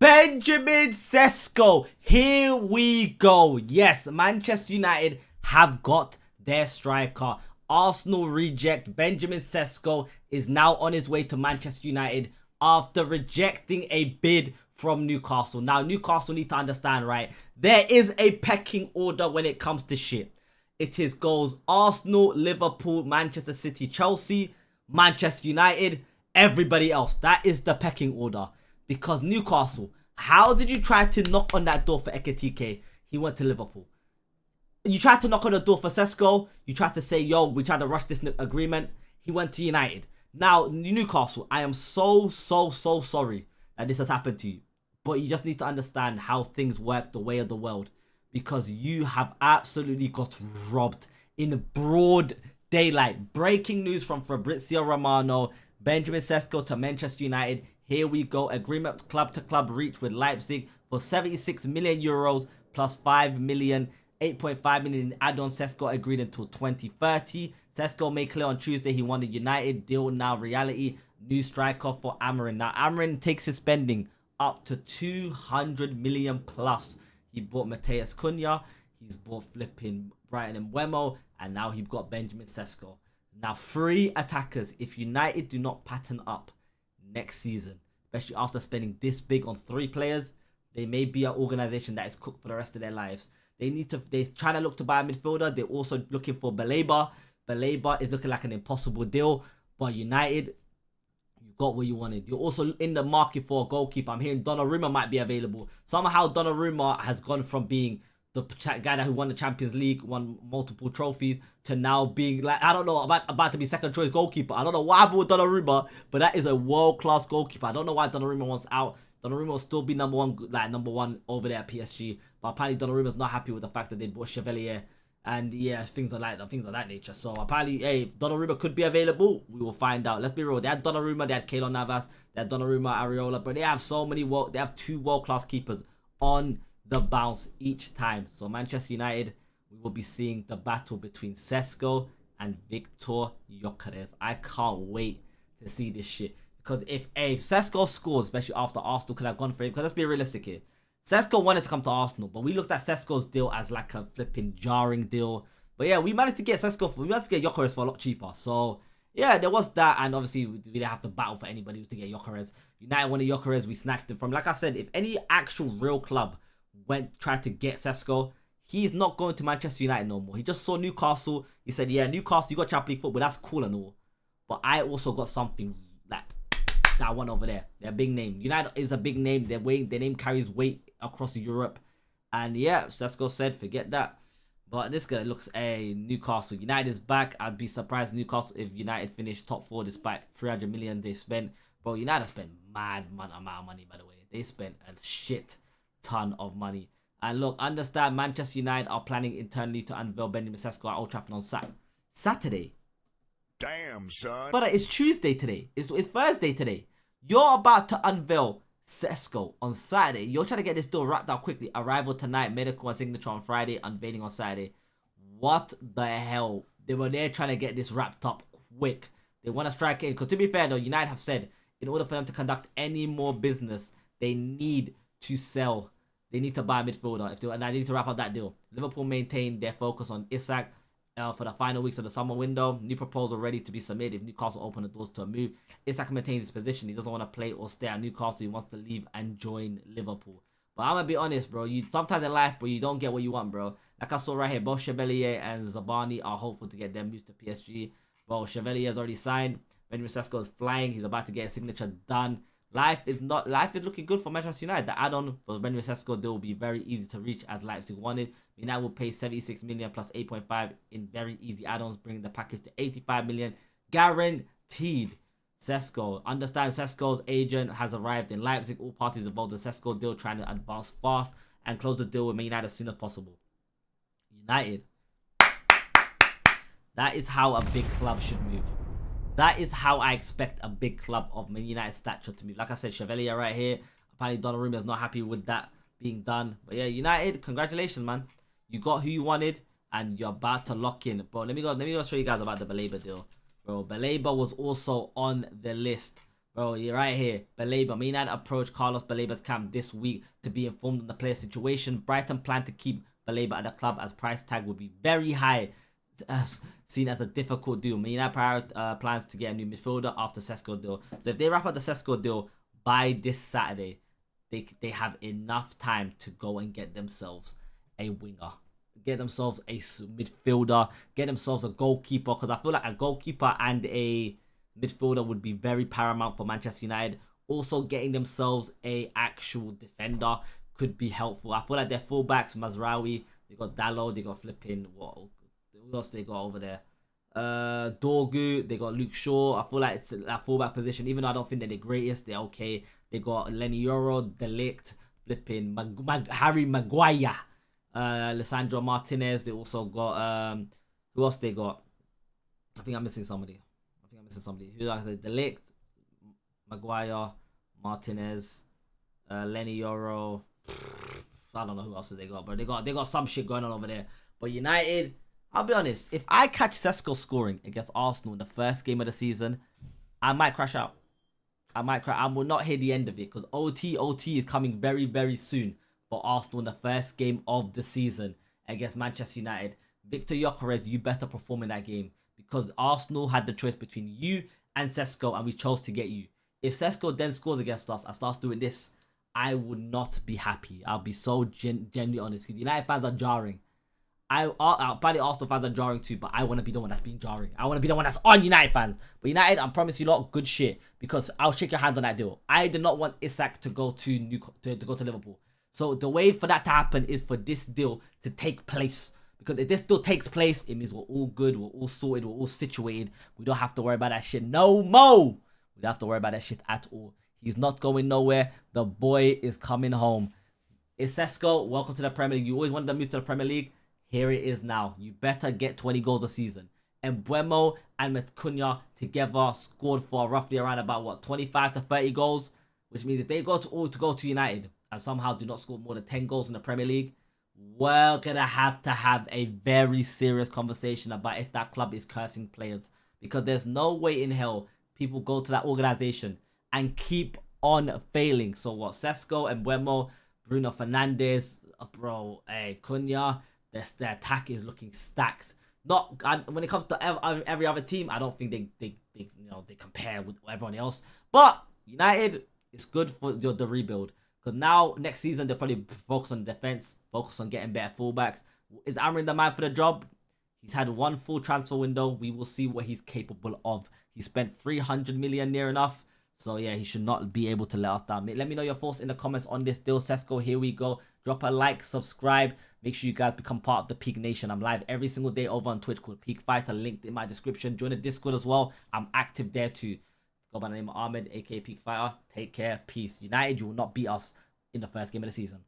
Benjamin Sesko, here we go. Yes, Manchester United have got their striker. Arsenal reject Benjamin Sesko is now on his way to Manchester United after rejecting a bid from Newcastle. Now, Newcastle need to understand, right? There is a pecking order when it comes to shit. It is goes Arsenal, Liverpool, Manchester City, Chelsea, Manchester United, everybody else. That is the pecking order. Because Newcastle, how did you try to knock on that door for Ekitike? He went to Liverpool. You tried to knock on the door for Sesco. You tried to say, yo, we tried to rush this agreement. He went to United. Now, Newcastle, I am so sorry that this has happened to you. But you just need to understand how things work the way of the world. Because you have absolutely got robbed in broad daylight. Breaking news from Fabrizio Romano. Benjamin Sesko to Manchester United. Here we go. Agreement club to club reached with Leipzig for 76 million euros plus 5 million. 8.5 million in add-on. Sesko agreed until 2030. Sesko made clear on Tuesday he wanted United. Deal now reality. New striker for Imminent. Now, Imminent takes his spending up to 200 million plus. He bought Mateus Cunha. He's bought flipping Brighton and Wemo. And now he's got Benjamin Sesko. Now, 3 attackers. If United do not pattern up next season, especially after spending this big on 3 players, they may be an organization that is cooked for the rest of their lives. They're trying to look to buy a midfielder. They're also looking for Baleba. Baleba is looking like an impossible deal. But United, you got what you wanted. You're also in the market for a goalkeeper. I'm hearing Donnarumma might be available. Somehow Donnarumma has gone from being the guy who won the Champions League, won multiple trophies, to now being like, I don't know, about to be second choice goalkeeper. I don't know what happened with Donnarumma, but that is a world-class goalkeeper. I don't know why Donnarumma wants out. Donnarumma will still be number one over there at PSG. But apparently Donnarumma's not happy with the fact that they bought Chevalier. And yeah, things of that nature. So apparently, hey, Donnarumma could be available. We will find out. Let's be real. They had Donnarumma, they had Keylor Navas, they had Donnarumma, Areola, but they have so many they have 2 world-class keepers on the bounce each time. So Manchester United, we will be seeing the battle between Sesko and Victor Gyökeres. I can't wait to see this shit. Because if Sesko scores, especially after Arsenal could have gone for him, because let's be realistic here. Sesko wanted to come to Arsenal, but we looked at Sesko's deal as like a flipping jarring deal. But yeah, we managed to get Gyökeres for a lot cheaper. So yeah, there was that, and obviously we didn't have to battle for anybody to get Gyökeres. United wanted Gyökeres, we snatched him from. Like I said, if any actual real club tried to get Sesko, he's not going to Manchester United no more. He just saw Newcastle. He said, yeah, Newcastle, you got Champions League football, that's cool and all. But I also got something like that one over there. They're a big name. United is a big name. Their name carries weight across Europe. And yeah, Sesko said, forget that. But this guy looks Newcastle. United is back. I'd be surprised Newcastle if United finished top 4 despite 300 million they spent. Bro, United spent mad amount of money, by the way. They spent a shit ton of money. And look, understand Manchester United are planning internally to unveil Benjamin Sesko at Old Trafford on Saturday. Damn, son. But it's Tuesday today. It's Thursday today. You're about to unveil Sesko on Saturday. You're trying to get this deal wrapped up quickly. Arrival tonight, medical and signature on Friday, unveiling on Saturday. What the hell? They were there trying to get this wrapped up quick. They want to strike in. Because to be fair though, United have said, in order for them to conduct any more business, they need to sell. They need to buy a midfielder. And I need to wrap up that deal. Liverpool maintain their focus on Isak for the final weeks of the summer window. New proposal ready to be submitted if Newcastle open the doors to a move. Isak maintains his position. He doesn't want to play or stay at Newcastle. He wants to leave and join Liverpool. But I'm going to be honest, bro. Sometimes in life, bro, you don't get what you want, bro. Like I saw right here, both Chevalier and Zabani are hopeful to get their moves to PSG. Bro, Chevalier has already signed. Benjamin Sesko is flying. He's about to get his signature done. Life is looking good for Manchester United. The add-on for Benjamin Sesko deal will be very easy to reach as Leipzig wanted. United will pay 76 million plus 8.5 in very easy add-ons, bringing the package to 85 million guaranteed. Sesko. Understand Sesko's agent has arrived in Leipzig. All parties involved in the Sesko deal trying to advance fast and close the deal with Man United as soon as possible. United. That is how a big club should move. That is how I expect a big club of Man United stature to move. Like I said, Chevalier right here. Apparently Donnarumma is not happy with that being done. But yeah, United, congratulations, man. You got who you wanted and you're about to lock in. Bro, let me go show you guys about the Baleba deal. Bro, Baleba was also on the list Bro, you're right here. Baleba. Man United approached Carlos Baleba's camp this week to be informed on the player's situation. Brighton plan to keep Baleba at the club as price tag would be very high, seen as a difficult deal. Man United plans to get a new midfielder after Sesco deal. So if they wrap up the Sesco deal by this Saturday, they have enough time to go and get themselves a winger, get themselves a midfielder, get themselves a goalkeeper. Because I feel like a goalkeeper and a midfielder would be very paramount for Manchester United. Also, getting themselves a actual defender could be helpful. I feel like their fullbacks, Mazraoui, they got Dallo, they got flipping who else they got over there? Dorgu, they got Luke Shaw. I feel like it's that fullback position. Even though I don't think they're the greatest, they're okay. They got Lenny Euro, Delict, flipping Harry Maguire, Lisandro Martinez. They also got who else they got? I think I'm missing somebody. Who like I said, Delict, Maguire, Martinez, Lenny Euro. I don't know who else they got, but they got some shit going on over there. But United, I'll be honest, if I catch Sesco scoring against Arsenal in the first game of the season, I might crash out. I will not hear the end of it because OT is coming very, very soon for Arsenal in the first game of the season against Manchester United. Victor Gyökeres, you better perform in that game because Arsenal had the choice between you and Sesco and we chose to get you. If Sesco then scores against us and starts doing this, I would not be happy. I'll be so genuinely honest because United fans are jarring. Probably Arsenal fans are jarring too, but I want to be the one that's being jarring. I want to be the one that's on United fans. But United, I promise you lot, good shit. Because I'll shake your hands on that deal. I did not want Isak to go to go to Liverpool. So the way for that to happen is for this deal to take place. Because if this deal takes place, it means we're all good, we're all sorted, we're all situated. We don't have to worry about that shit no more. We don't have to worry about that shit at all. He's not going nowhere. The boy is coming home. It's Sesco. Welcome to the Premier League. You always wanted to move to the Premier League. Here it is now. You better get 20 goals a season. And Mbeumo and Cunha together scored for roughly around about, what, 25 to 30 goals? Which means if they go to United and somehow do not score more than 10 goals in the Premier League, we're going to have a very serious conversation about if that club is cursing players. Because there's no way in hell people go to that organization and keep on failing. So what? Sesko and Mbeumo, Bruno Fernandes, bro, Cunha, their attack is looking stacked. When it comes to every other team, I don't think they compare with everyone else. But United, it's good for the rebuild because now next season they'll probably focus on defense, focus on getting better fullbacks. Is Amrin the man for the job? He's had one full transfer window. We will see what he's capable of. He spent 300 million near enough. So yeah, he should not be able to let us down. Let me know your thoughts in the comments on this deal. Sesco, here we go. Drop a like, subscribe. Make sure you guys become part of the Peak Nation. I'm live every single day over on Twitch called Peakfighter, linked in my description. Join the Discord as well. I'm active there too. Go by the name of Ahmed, aka Peakfighter. Take care. Peace. United, you will not beat us in the first game of the season.